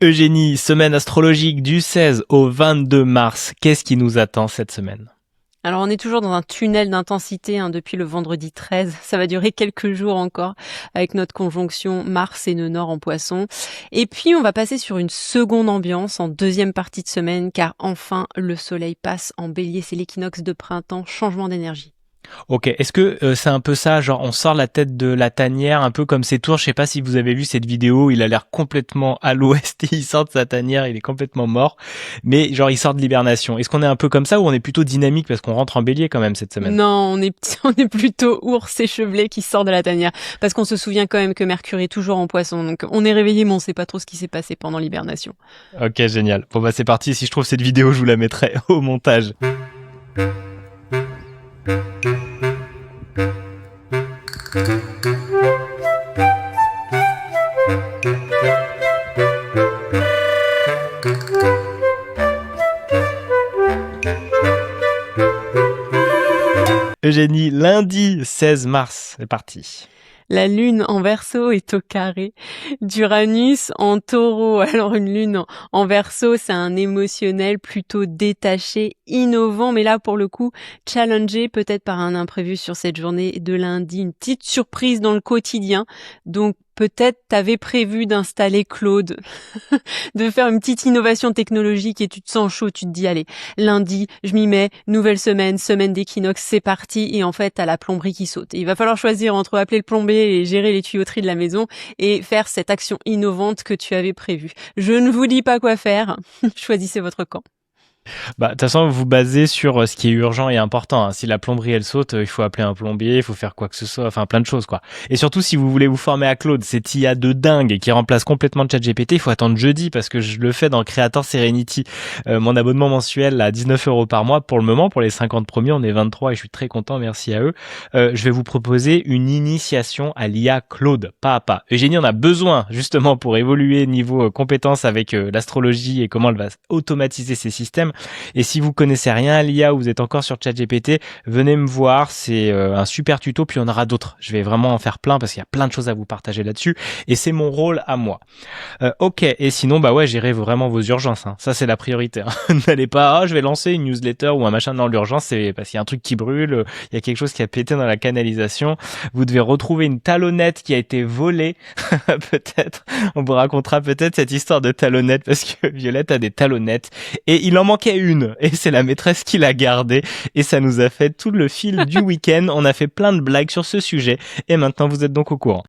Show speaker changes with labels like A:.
A: Eugénie, semaine astrologique du 16 au 22 mars. Qu'est-ce qui nous attend cette semaine?
B: Alors on est toujours dans un tunnel d'intensité depuis le vendredi 13. Ça va durer quelques jours encore avec notre conjonction Mars et nœud nord en Poisson. Et puis on va passer sur une seconde ambiance en deuxième partie de semaine car enfin le soleil passe en bélier. C'est l'équinoxe de printemps, changement d'énergie.
A: Ok, est-ce que c'est un peu ça, genre on sort la tête de la tanière, un peu comme ses tours, je sais pas si vous avez vu cette vidéo, il a l'air complètement à l'ouest, et il sort de sa tanière, il est complètement mort, mais genre il sort de l'hibernation. Est-ce qu'on est un peu comme ça ou on est plutôt dynamique parce qu'on rentre en bélier quand même cette semaine?
B: Non, on est plutôt ours échevelé qui sort de la tanière parce qu'on se souvient quand même que Mercure est toujours en Poisson. Donc on est réveillé mais on sait pas trop ce qui s'est passé pendant l'hibernation.
A: Ok, génial. Bon bah c'est parti, si je trouve cette vidéo, je vous la mettrai au montage. Eugénie, lundi 16 mars, c'est parti.
B: La lune en Verseau est au carré d'Uranus en Taureau. Alors une lune en Verseau, c'est un émotionnel plutôt détaché, innovant, mais là pour le coup challengé peut-être par un imprévu sur cette journée de lundi, une petite surprise dans le quotidien. Donc peut-être t'avais prévu d'installer Claude, de faire une petite innovation technologique et tu te sens chaud, tu te dis allez, lundi, je m'y mets, nouvelle semaine, semaine d'équinoxe, c'est parti, et en fait t'as la plomberie qui saute. Et il va falloir choisir entre appeler le plombier et gérer les tuyauteries de la maison et faire cette action innovante que tu avais prévue. Je ne vous dis pas quoi faire, choisissez votre camp.
A: Bah, de toute façon, vous vous basez sur ce qui est urgent et important, hein. Si la plomberie elle saute, il faut appeler un plombier, il faut faire quoi que ce soit, enfin plein de choses quoi. Et surtout si vous voulez vous former à Claude, cette IA de dingue qui remplace complètement ChatGPT, il faut attendre jeudi parce que je le fais dans Creator Serenity. Mon abonnement mensuel à 19 € par mois pour le moment, pour les 50 premiers, on est 23 et je suis très content, merci à eux. Je vais vous proposer une initiation à l'IA Claude, pas à pas. Eugénie en a besoin justement pour évoluer niveau compétences avec l'astrologie et comment elle va automatiser ses systèmes. Et si vous connaissez rien à l'IA ou vous êtes encore sur ChatGPT, venez me voir, c'est un super tuto, puis on aura d'autres. Je vais vraiment en faire plein parce qu'il y a plein de choses à vous partager là-dessus et c'est mon rôle à moi. Ok, et sinon, bah ouais, gérez vraiment vos urgences, hein. Ça, c'est la priorité, hein. N'allez pas, je vais lancer une newsletter ou un machin dans l'urgence, c'est parce qu'il y a un truc qui brûle, il y a quelque chose qui a pété dans la canalisation. Vous devez retrouver une talonnette qui a été volée, peut-être. On vous racontera peut-être cette histoire de talonnette parce que Violette a des talonnettes et il en manquait une et c'est la maîtresse qui l'a gardée et ça nous a fait tout le fil du week-end. On a fait plein de blagues sur ce sujet et maintenant vous êtes donc au courant.